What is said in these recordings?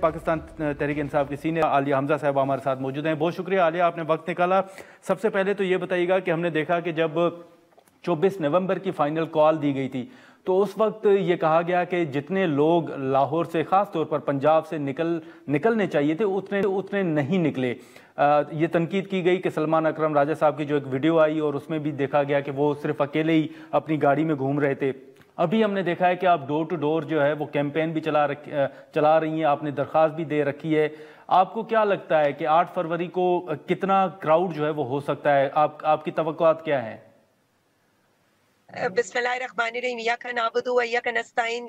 पाकिस्तान तहरीक इंसाफ की सीनियर आलिया हमजा साहब हमारे साथ मौजूद हैं। बहुत शुक्रिया आलिया, आपने वक्त निकाला। सबसे पहले तो ये बताइएगा कि हमने देखा कि जब 24 नवंबर की फाइनल कॉल दी गई थी तो उस वक्त ये कहा गया कि जितने लोग लाहौर से, ख़ास तौर पर पंजाब से निकलने चाहिए थे उतने नहीं निकले। ये तनकीद की गई कि सलमान अकरम राजा साहब की जो एक वीडियो आई और उसमें भी देखा गया कि वो सिर्फ अकेले ही अपनी गाड़ी में घूम रहे थे। अभी हमने देखा है कि आप डोर टू डोर जो है वो कैंपेन भी चला रही हैं, आपने दरख्वास्त भी दे रखी है। आपको क्या लगता है कि 8 फरवरी को कितना क्राउड जो है वो हो सकता है? आपकी तवक्कुआत क्या है? बिस्मिल्लाहिर्रहमानिर्रहीम, इय्याका नअबुदु व इय्याका नस्तईन।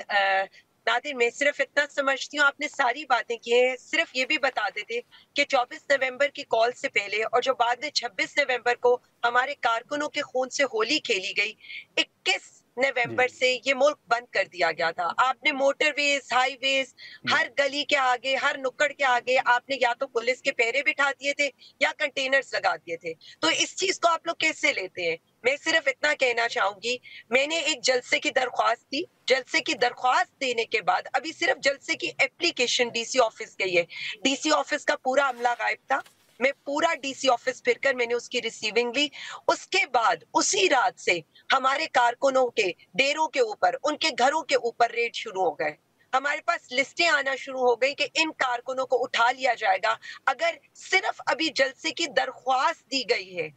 नादिर, मैं सिर्फ इतना समझती हूँ, आपने सारी बातें की हैं, सिर्फ ये भी बता देते कि 24 नवंबर की कॉल से पहले और जो बाद में 26 नवंबर को हमारे कारकुनों के खून से होली खेली गई, 21 नवंबर से ये मुल्क बंद कर दिया गया था। आपने मोटरवेज, हाईवेज, हर गली के आगे, हर नुक्कड़ के आगे आपने या तो पुलिस के पहरे बिठा दिए थे या कंटेनर्स लगा दिए थे। तो इस चीज को आप लोग कैसे लेते हैं? मैं सिर्फ इतना कहना चाहूंगी, मैंने एक जलसे की दरख्वास्त दी, जलसे की दरख्वास्त देने के बाद अभी सिर्फ जलसे की एप्लीकेशन डीसी ऑफिस गई है। डीसी ऑफिस का पूरा अमला गायब था। मैं पूरा डीसी ऑफिस फिरकर मैंने उसकी रिसीविंग ली। उसके बाद उसी रात से हमारे कारकुनों के डेरों के ऊपर, उनके घरों के ऊपर रेड शुरू हो गए। हमारे पास लिस्टें आना शुरू हो गई कि इन कारकुनों को उठा लिया जाएगा। अगर सिर्फ अभी जलसे की दरख्वास्त दी गई है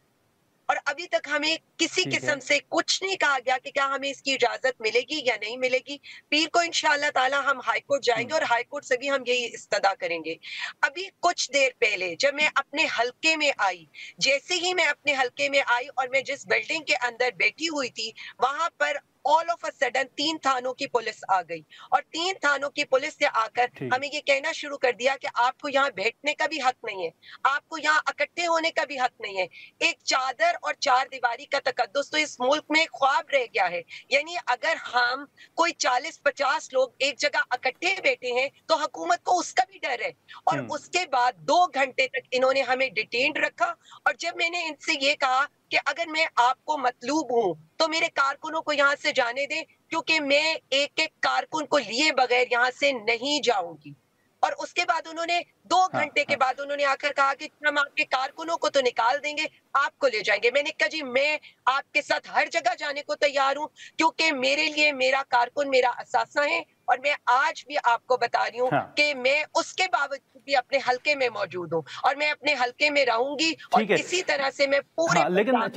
और अभी तक हमें किसी किस्म से कुछ नहीं कहा गया कि क्या हमें इसकी इजाजत मिलेगी या नहीं मिलेगी। पीर को इंशाअल्लाह ताला हम हाई कोर्ट जाएंगे और हाई कोर्ट से भी हम यही इस्तदा करेंगे। अभी कुछ देर पहले जब मैं अपने हलके में आई, जैसे ही मैं अपने हलके में आई और मैं जिस बिल्डिंग के अंदर बैठी हुई थी, वहां पर ऑल ऑफ अ सडन 3 थानों की पुलिस आ गई और 3 थानों की पुलिस ने आकर हमें ये कहना शुरू कर दिया कि आपको यहाँ बैठने का भी हक नहीं है, आपको यहाँ इकट्ठे होने का भी हक नहीं है। एक चादर और 4 दीवारी का तकद्दुस तो इस मुल्क में ख्वाब रह गया है। यानी अगर हम कोई 40-50 लोग एक जगह इकट्ठे बैठे हैं तो हुकूमत को उसका भी डर है। और उसके बाद 2 घंटे तक इन्होंने हमें डिटेन्ड रखा और जब मैंने इनसे ये कहा कि अगर मैं आपको मतलूब हूं तो मेरे कारकुनों को यहाँ से जाने दें, क्योंकि मैं एक एक कारकुन को लिए बगैर यहाँ से नहीं जाऊंगी। और उसके बाद उन्होंने 2 घंटे के बाद उन्होंने आकर कहा कि हम आपके कारकुनों को तो निकाल देंगे, आपको ले जाएंगे। मैंने कहा जी, मैं आपके साथ हर जगह जाने को तैयार हूं, क्योंकि मेरे लिए मेरा कारकुन मेरा असासा है। और मैं आज भी आपको बता रही हूँ कि मैं उसके बावजूद भी अपने हल्के में मौजूद हूँ और मैं अपने हल्के में रहूंगी और इसी तरह से मैं पूरे लेकिन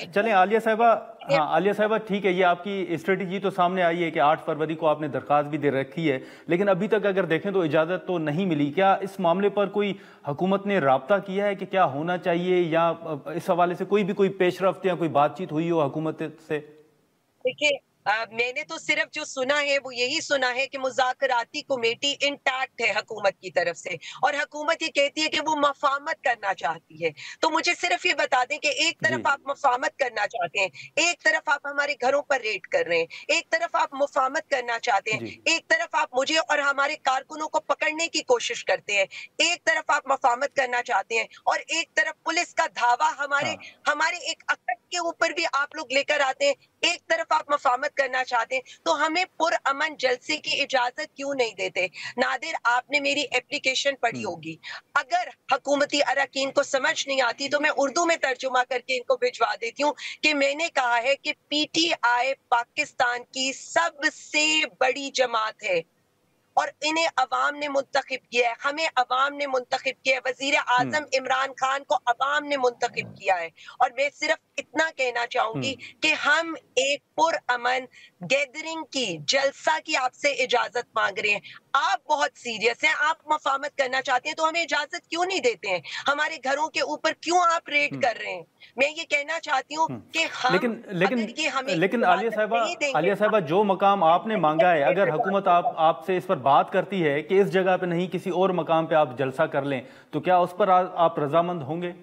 चलें आलिया साहिबा, आलिया साहिबा, ठीक है, ये आपकी स्ट्रेटेजी तो सामने आई है कि 8 फरवरी को आपने दरख्वास्त भी दे रखी है, लेकिन अभी तक अगर देखें तो इजाज़त तो नहीं मिली। क्या इस मामले पर कोई हुकूमत ने राब्ता किया है कि क्या होना चाहिए, या इस हवाले से कोई पेशरफ्त या कोई बातचीत हुई हो हुकूमत से? देखिए, मैंने तो सिर्फ जो सुना है वो यही सुना है कि मुज़ाकराती कमेटी इंटैक्ट है हुकूमत की तरफ से और हुकूमत ये कहती है कि वो मफाहमत करना चाहती है। तो मुझे सिर्फ ये बता दें कि एक तरफ आप मफाहमत करना चाहते हैं, एक तरफ आप हमारे घरों पर रेड कर रहे हैं, एक तरफ आप मफाहमत करना चाहते हैं, एक तरफ आप मुझे और हमारे कारकुनों को पकड़ने की कोशिश करते हैं, एक तरफ आप मफाहमत करना चाहते हैं और एक तरफ पुलिस का धावा हमारे एक अकड़ के ऊपर भी आप लोग लेकर आते हैं। एक तरफ आप मफाहमत करना चाहते हैं, तो हमें पुरअमन जलसे की इजाजत क्यों नहीं देते? नादिर, आपने मेरी एप्लीकेशन पढ़ी होगी। अगर हुकूमती अरकान को समझ नहीं आती तो मैं उर्दू में तर्जुमा करके इनको भिजवा देती हूँ कि मैंने कहा है कि पीटीआई पाकिस्तान की सबसे बड़ी जमात है और इन्हें अवाम ने मुंतखब किया है, हमें अवाम ने मुंतखब किया है, वजीर आजम इमरान खान को अवाम ने मुंतखब किया है। और मैं सिर्फ इतना कहना चाहूंगी कि हम एक पुरअमन गैदरिंग की, जलसा की आपसे इजाजत मांग रहे हैं। आप बहुत सीरियस हैं, आप मफाहमत करना चाहते हैं तो हमें इजाजत क्यों नहीं देते हैं? हमारे घरों के ऊपर क्यों आप रेड कर रहे हैं? मैं ये कहना चाहती हूँ कि हम लेकिन आलिया साहिबा, जो मकाम आपने मांगा है, अगर हुकूमत आपसे इस पर बात करती है कि इस जगह पे नहीं किसी और मकाम पे आप जलसा कर लें, तो क्या उस पर आप रजामंद होंगे?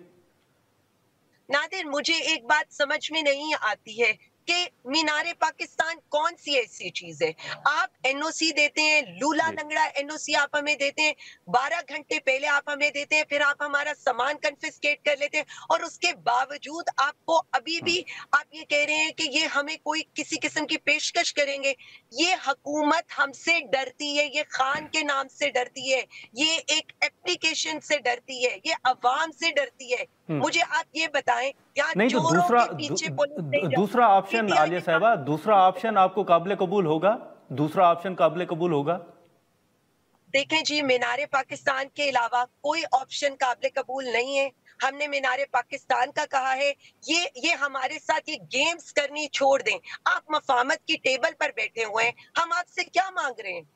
नादिर, मुझे एक बात समझ में नहीं आती है کہ मीनारे पाकिस्तान कौन सी ऐसी चीज है? आप एनओसी देते हैं, लूला जी। लंगड़ा एनओसी आप हमें देते हैं, 12 घंटे पहले आप हमें देते हैं, फिर आप हमारा सामान कन्फिस्केट कर लेते हैं, और उसके बावजूद आपको अभी भी आप ये कह रहे हैं कि ये हमें कोई किसी किस्म की पेशकश करेंगे। ये हुकूमत हमसे डरती है, ये खान के नाम से डरती है, ये एक एप्लीकेशन से डरती है, ये अवाम से डरती है। हम्म। मुझे आप ये बताएं, यहाँ नहीं तो चोरों के पीछे पुलिस नहीं जाती। दूसरा ऑप्शन पीटीआई आलिया के साहबा, सामने दूसरा ऑप्शन आपको काबिल कबूल होगा? दूसरा ऑप्शन काबिल कबूल होगा? देखें जी, मीनारे पाकिस्तान के अलावा कोई ऑप्शन काबिल कबूल नहीं है। हमने मीनारे पाकिस्तान का कहा है, ये हमारे साथ ये गेम्स करनी छोड़ दें। आप मफाहमत की टेबल पर बैठे हुए हैं, हम आपसे क्या मांग रहे हैं?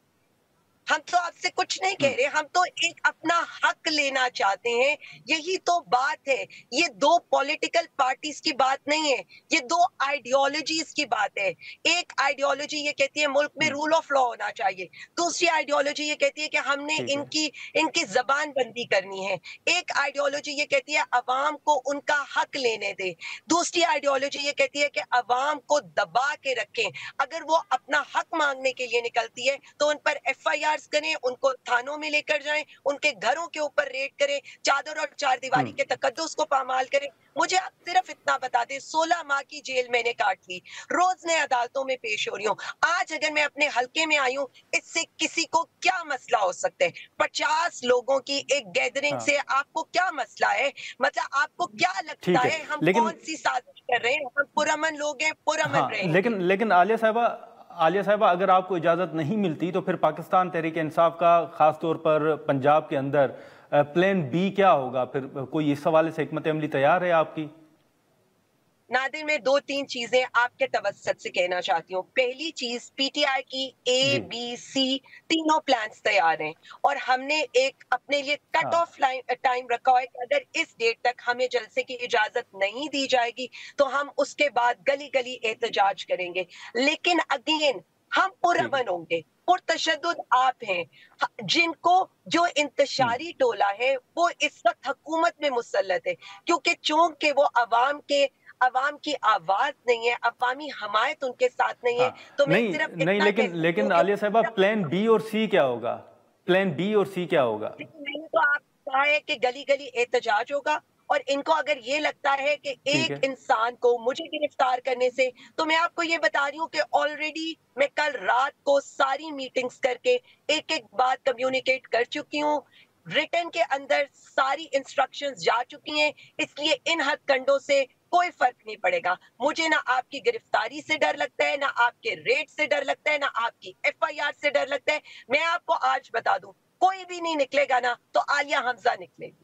हम तो आपसे कुछ नहीं कह रहे, हम तो एक अपना हक लेना चाहते हैं। यही तो बात है। ये दो पॉलिटिकल पार्टीज की बात नहीं है, ये दो आइडियोलॉजीज की बात है। एक आइडियोलॉजी ये कहती है मुल्क में रूल ऑफ लॉ होना चाहिए, दूसरी आइडियोलॉजी ये कहती है कि हमने ठीक है। इनकी जबान बंदी करनी है। एक आइडियोलॉजी ये कहती है अवाम को उनका हक लेने दे, दूसरी आइडियोलॉजी ये कहती है कि अवाम को दबा के रखें। अगर वो अपना हक मांगने के लिए निकलती है तो उन पर FIR करें, उनको थानों में लेकर जाएं, उनके घरों के ऊपर रेड करें, चादर और चार दीवारी के तकद्दुस को पामाल करें। मुझे आप सिर्फ इतना बता दें, 16 माह की जेल मैंने काट ली, रोज मैं अदालतों में पेश हो रही हूँ। आज अगर मैं अपने हलके में आई हूँ, इससे किसी को क्या मसला हो सकता है? 50 लोगों की एक गैदरिंग से आपको क्या मसला है? मतलब आपको क्या लगता ठीक है, है हम लेकिन कौन सी साजिश कर रहे हैं? हम पुरअमन लोग हैं, पुरअमन हाँ, रहेंगे। लेकिन आलिया साहबा अगर आपको इजाज़त नहीं मिलती तो फिर पाकिस्तान तहरीक इंसाफ का ख़ास तौर पर पंजाब के अंदर प्लान बी क्या होगा? फिर कोई इस हवाले से हिकमत अमली तैयार है आपकी? नादिर, मैं 2-3 चीजें आपके तवस्सुत से कहना चाहती हूँ। पहली चीज, पीटीआई की जी। ABC तीनों प्लान्स तैयार हैं, और हमने एक अपने लिए कट हाँ। ऑफ टाइम रखा हुआ है कि अगर इस डेट तक हमें जलसे की इजाजत नहीं दी जाएगी तो हम उसके बाद गली गली एहतजाज करेंगे। लेकिन अगेन हम ठीक है। पुरअमन होंगे, पुरतशद्दुद आप हैं, जिनको जो इंतशारी टोला है वो इस वक्त हुकूमत में मुसल्लत है, क्योंकि चूंकि वो अवाम की आवाज नहीं है, अवामी हमायत उनके साथ नहीं है। हाँ, तो मैं नहीं सिर्फ नहीं, इतना कह सकती लेकिन हूँ कि आलिया साहबा प्लान बी और सी क्या होगा? प्लान बी और सी क्या होगा? मैंने तो आपको कहा है कि गली गली एहतजाज होगा, और इनको अगर ये लगता है कि ठीक एक है। इंसान को मुझे गिरफ्तार करने से, तो मैं आपको ये बता रही हूँ कि ऑलरेडी मैं कल रात को सारी मीटिंग्स करके एक एक बात कम्युनिकेट कर चुकी हूँ। रिटर्न के अंदर सारी इंस्ट्रक्शंस जा चुकी हैं, इसलिए इन हथकंडों से कोई फर्क नहीं पड़ेगा। मुझे ना आपकी गिरफ्तारी से डर लगता है, ना आपके रेड से डर लगता है, ना आपकी FIR से डर लगता है। मैं आपको आज बता दूं, कोई भी नहीं निकलेगा ना तो आलिया हमजा निकलेगी।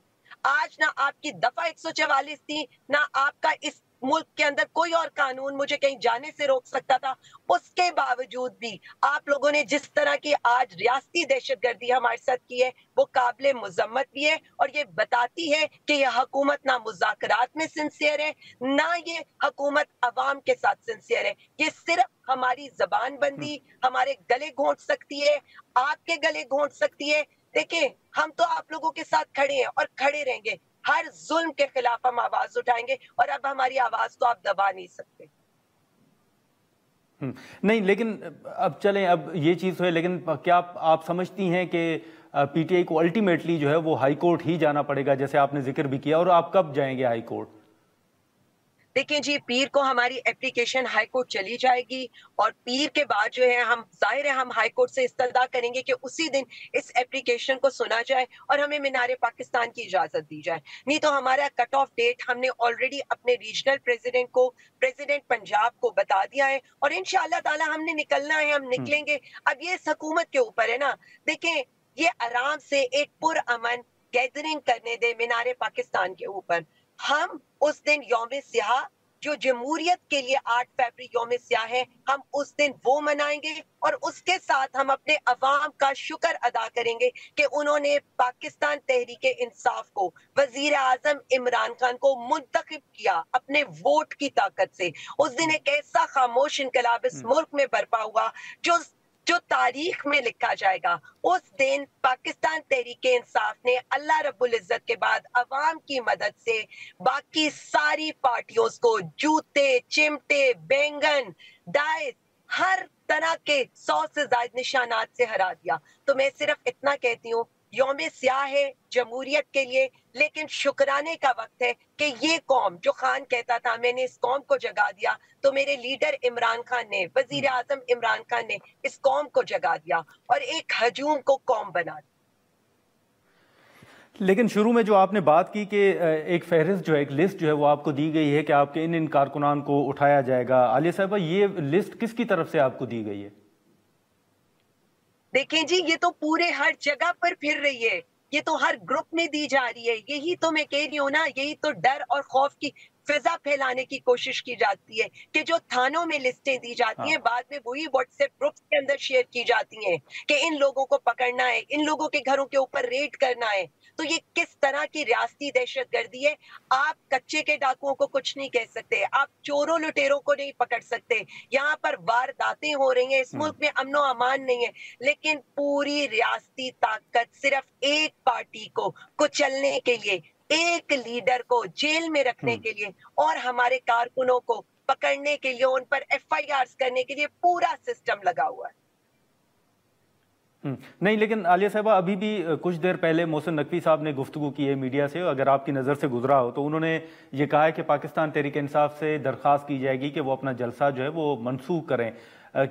आज ना आपकी दफा 144 थी, ना आपका इस मुल्क के अंदर कोई और कानून मुझे कहीं जाने से रोक सकता था। उसके बावजूद भी आप लोगों ने जिस तरह की आज रियासती दहशतगर्दी हमारे साथ की है, वो काबिल मुजम्मत भी है, और ये बताती है कि यह हुकूमत ना मुज़ाकरात में सिंसियर है, ना ये हुकूमत अवाम के साथ सिंसियर है। ये सिर्फ हमारी जबान बंदी हमारे गले घोंट सकती है, आपके गले घोंट सकती है। देखिए, हम तो आप लोगों के साथ खड़े हैं और खड़े रहेंगे। हर जुल्म के खिलाफ हम आवाज उठाएंगे, और अब हमारी आवाज को आप दबा नहीं सकते। नहीं, लेकिन अब चलें, अब ये चीज़ है, लेकिन क्या आप समझती हैं कि पीटीआई को अल्टीमेटली जो है वो हाई कोर्ट ही जाना पड़ेगा, जैसे आपने जिक्र भी किया, और आप कब जाएंगे हाई कोर्ट? देखिए जी, पीर को हमारी एप्लीकेशन हाई कोर्ट चली जाएगी, और पीर के बाद जो है हम जाहिर है हम हाई कोर्ट से इस्तदा करेंगे कि उसी दिन इस एप्लीकेशन को सुना जाए और हमें मीनारे पाकिस्तान की इजाजत दी जाए। नहीं तो हमारा कट ऑफ डेट हमने ऑलरेडी अपने रीजनल प्रेसिडेंट को, प्रेसिडेंट पंजाब को बता दिया है, और इंशाअल्लाह ताला हमने निकलना है, हम निकलेंगे। अब ये इस हुकूमत के ऊपर है ना। देखें, ये आराम से एक पुरअमन गैदरिंग करने दे मीनारे पाकिस्तान के ऊपर। हम उस दिन यौम सियाह, जो जमहूरियत के लिए 8 फरवरी यौम सियाह है, हम उस दिन वो मनाएंगे, और उसके साथ हम अपने अवाम का शुक्र अदा करेंगे कि उन्होंने पाकिस्तान तहरीक इंसाफ को, वजीर आजम इमरान खान को मुंतखब किया अपने वोट की ताकत से। उस दिन एक ऐसा खामोश इनकलाब इस मुल्क में बरपा हुआ जो جو تاریخ میں لکھا جائے گا. اس دن پاکستان تحریک انصاف نے اللہ رب العزت کے بعد عوام کی مدد سے باقی ساری پارٹیوں کو جوتے، چمٹے، بینگن، ڈائس، ہر طرح کے 100 سے زائد نشانات سے ہرا دیا. تو میں صرف اتنا کہتی ہوں، یوم سیاہ ہے جمہوریت کے لیے، لیکن شکرانے کا وقت ہے کہ یہ قوم جو خان کہتا تھا میں نے اس قوم کو جگا دیا، تو میرے لیڈر عمران خان نے، وزیر اعظم عمران خان نے اس قوم کو جگا دیا اور ایک ہجوم کو قوم بنا دیا. لیکن شروع میں جو آپ نے بات کی کہ ایک فہرست جو ہے، ایک لسٹ جو ہے وہ آپ کو دی گئی ہے کہ آپ کے ان کارکنان کو اٹھایا جائے گا، عالیہ صاحبہ یہ لسٹ کس کی طرف سے آپ کو دی گئی ہے؟ دیکھیں جی، یہ تو پورے ہر جگہ پر پھر رہی ہے، یہ تو ہر گروپ میں دی جا رہی ہے. یہی تو میں کہہ رہی ہوں نا، یہی تو ڈر اور خوف کی فضا پھیلانے کی کوشش کی جاتی ہے کہ جو تھانوں میں لسٹیں دی جاتی ہیں بعد میں وہی واٹس ایپ گروپس کے اندر شیئر کی جاتی ہیں کہ ان لوگوں کو پکڑنا ہے، ان لوگوں کے گھروں کے اوپر ریڈ کرنا ہے. تو یہ کس طرح کی ریاستی دہشت گردی ہے؟ آپ کچے کے ڈاکوؤں کو کچھ نہیں کہہ سکتے، آپ چوروں لٹیروں کو نہیں پکڑ سکتے. یہاں پر وارداتیں ہو رہی ہیں، اس ملک میں امن و امان نہیں ہے، لیکن پوری ریاستی طاقت صرف ایک پارٹی کو کچلنے کے لیے، ایک لیڈر کو جیل میں رکھنے کے لیے اور ہمارے کارکنوں کو پکڑنے کے لیے، ان پر ایف آئی آرز کرنے کے لیے پورا سسٹم لگا ہوا ہے. نہیں، لیکن عالیہ صاحبہ ابھی بھی کچھ دیر پہلے محسن نقوی صاحب نے گفتگو کی ہے میڈیا سے، اگر آپ کی نظر سے گزرا ہو تو انہوں نے یہ کہا ہے کہ پاکستان تحریک انصاف سے درخواست کی جائے گی کہ وہ اپنا جلسہ جو ہے وہ منسوخ کریں.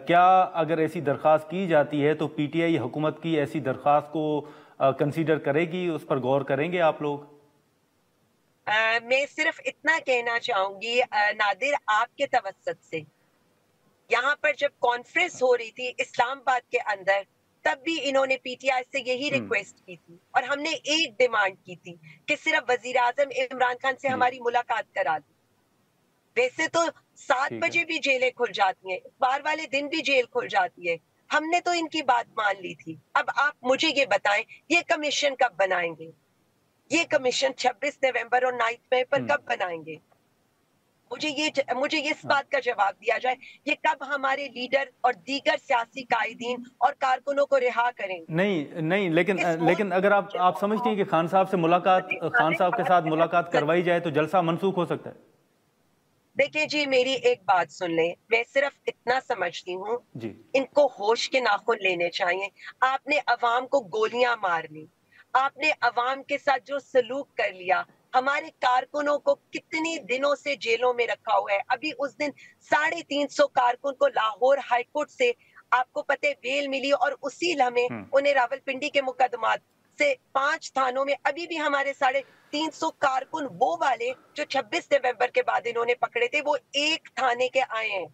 کیا اگر ایسی درخواست کی جاتی ہے تو پی ٹی آئی حکومت کی ایسی درخواست کو کنسیڈر کرے گی، اس پر غور کریں گے آپ لوگ؟ میں صرف اتنا کہنا چاہوں گی نادر، آپ کے توسط سے، یہاں پر جب کانفرنس ہو رہی تھی اسلام آباد کے اندر، تب بھی انہوں نے پی ٹی آئی سے یہی ریکویسٹ کی تھی اور ہم نے ایک ڈیمانڈ کی تھی کہ صرف وزیر اعظم عمران خان سے ہماری ملاقات کرا دی. ویسے تو 7 بجے بھی جیلیں کھل جاتی ہیں، اتوار والے دن بھی جیل کھل جاتی ہے. ہم نے تو ان کی بات مان لی تھی. اب آپ مجھے یہ بتائیں، یہ کمیشن کب بنائیں گے؟ یہ کمیشن 26 نومبر اور 9 مئی پر کب بنائیں گے؟ مجھے اس بات کا جواب دیا جائے، یہ کب ہمارے لیڈر اور دیگر سیاسی قائدین اور کارکنوں کو رہا کریں گے؟ نہیں، لیکن اگر آپ سمجھتی ہیں کہ خان صاحب کے ساتھ ملاقات کروائی جائے تو جلسہ منسوخ ہو سکتا ہے؟ دیکھیں جی، میری ایک بات سن لیں، میں صرف اتنا سمجھتی ہوں جی، ان کو ہوش کے ناخن لینے چاہیے. آپ نے عوام کو گولیاں مار لی، آپ نے عوام کے ساتھ جو سلوک کر لیا، ہمارے کارکنوں کو کتنی دنوں سے جیلوں میں رکھا ہوا ہے. ابھی اس دن 350 کارکن کو لاہور ہائی کورٹ سے آپ کو پتہ بیل ملی اور اسی لمحے انہیں راولپنڈی کے مقدمات سے 5 تھانوں میں ابھی بھی ہمارے 350 کارکن وہ والے جو 26 نومبر کے بعد انہوں نے پکڑے تھے، وہ ایک تھانے کے آئے ہیں،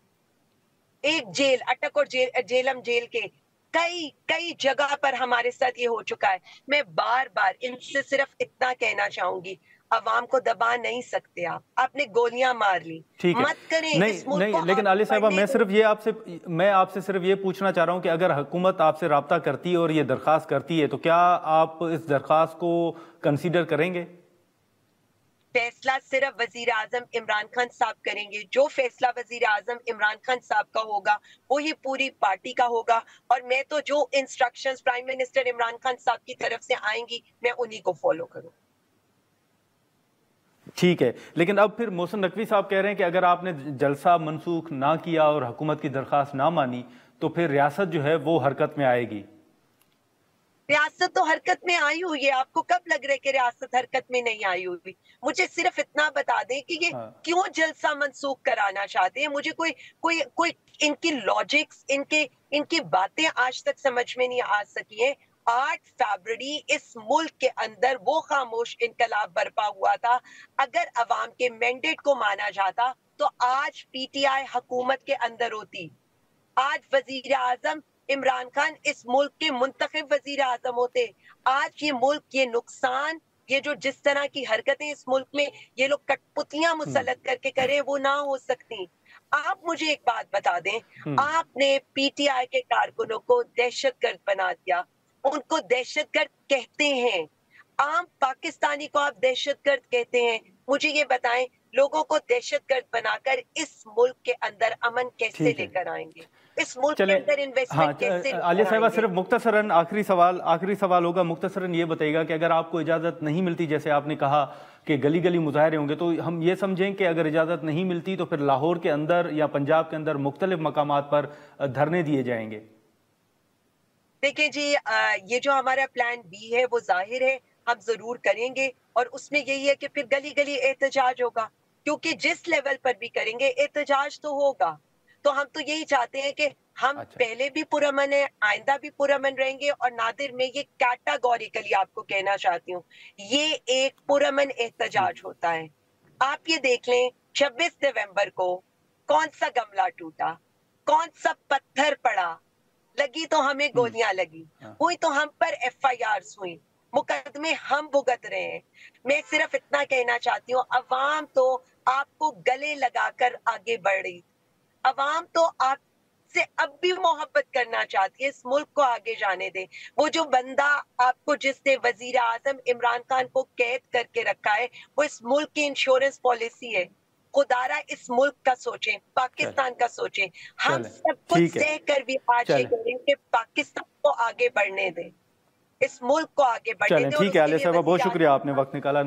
ایک جیل اٹک اور جیلم جیل کے کئی جگہ پر ہمارے ساتھ یہ ہو چکا ہے. میں بار بار ان سے صرف اتنا کہنا چاہوں گی، عوام کو دبا نہیں سکتے. آپ نے گولیاں مار لی، ٹھیک ہے. مت کریں اس ملک نہیں، کو. لیکن عالیہ صاحبہ میں آپ سے صرف یہ پوچھنا چاہ رہا ہوں کہ اگر حکومت آپ سے رابطہ کرتی ہے اور یہ درخواست کرتی ہے تو کیا آپ اس درخواست کو کنسیڈر کریں گے؟ فیصلہ صرف وزیر اعظم عمران خان صاحب کریں گے. جو فیصلہ وزیر اعظم عمران خان صاحب کا ہوگا وہی پوری پارٹی کا ہوگا، اور میں تو جو instructions prime minister Imran Khan صاحب کی طرف سے آئیں گی میں انہی کو فالو کروں. ٹھیک ہے، لیکن اب پھر محسن نقوی صاحب کہہ رہے ہیں کہ اگر آپ نے جلسہ منسوخ نہ کیا اور حکومت کی درخواست نہ مانی تو پھر ریاست جو ہے وہ حرکت میں آئے گی. ریاست تو حرکت میں آئی ہوئی ہے. آپ کو کب لگ رہا ہے کہ ریاست حرکت میں نہیں آئی ہوئی؟ مجھے صرف اتنا بتا دیں کہ یہ کیوں جلسہ منسوخ کرانا چاہتے ہیں. مجھے کوئی ان کی لاجکس، ان کی باتیں آج تک سمجھ میں نہیں آ سکی ہیں. 8 فروری اس ملک کے اندر وہ خاموش انقلاب برپا ہوا تھا. اگر عوام کے مینڈیٹ کو مانا جاتا تو آج پی ٹی آئی حکومت کے اندر ہوتی، آج وزیر اعظم عمران خان اس ملک کے منتخب وزیر اعظم ہوتے. آج یہ ملک، یہ نقصان، یہ جو جس طرح کی حرکتیں اس ملک میں یہ لوگ کٹ پتلیاں مسلط کر کے کرے، وہ نہ ہو سکتی. آپ مجھے ایک بات بتا دیں، آپ نے پی ٹی آئی کے کارکنوں کو دہشت گرد بنا دیا. ان کو دہشت گرد کہتے ہیں، عام پاکستانی کو آپ دہشت گرد کہتے ہیں. مجھے یہ بتائیں، لوگوں کو دہشت گرد بنا کر اس ملک کے اندر امن کیسے لے کر آئیں گے؟ इस मुल्क के चले अंदर इन्वेस्टमेंट कैसे आलिया साहिबा, सिर्फ मुख्तसरन आखिरी सवाल होगा, मुख्तसरन ये बताइएगा कि अगर आपको इजाज़त नहीं मिलती, जैसे आपने कहा कि गली गली मुजाहरे होंगे, तो हम ये समझें कि अगर इजाज़त नहीं मिलती तो फिर लाहौर के अंदर या पंजाब के अंदर मुख्तलिफ मकामात पर धरने दिए जाएंगे? देखिए जी, ये जो हमारा प्लान बी है वो जाहिर है हम जरूर करेंगे, और उसमें यही है कि फिर गली गली एहतजाज होगा, क्योंकि जिस लेवल पर भी करेंगे एहतजाज तो होगा। तो हम तो यही चाहते हैं कि हम अच्छा, पहले भी पुरअमन है, आइंदा भी पुरअमन रहेंगे। और नादिर, मैं ये कैटेगोरिकली आपको कहना चाहती हूँ, ये एक पुरअमन जी, एहतजाज होता है। आप ये देख लें, 26 नवंबर को कौन सा गमला टूटा, कौन सा पत्थर पड़ा, लगी तो हमें गोलियां लगी, हाँ, हुई तो हम पर एफआईआर हुई, मुकदमे हम भुगत रहे हैं। मैं सिर्फ इतना कहना चाहती हूँ, अवाम तो आपको गले लगाकर आगे बढ़ रही, अवाम तो आपसे अब भी मोहब्बत करना चाहती है, इस मुल्क को आगे जाने दे। वो जो बंदा आपको, जिसने वजीर आजम इमरान खान को कैद करके रखा है, वो इस मुल्क की इंश्योरेंस पॉलिसी है। खुदारा इस मुल्क का सोचें, चले पाकिस्तान का सोचें। हम चले सब कुछ ठीक है, सह कर भी आज ये चले करें कि पाकिस्तान को आगे बढ़ने दें, इस मुल्क को आगे बढ़ने चलें दें, और ठीक है उसके आलिया लिए साहिबा, बहुत वजीर शुक्रिया, आजम आपने वक्त निकाला।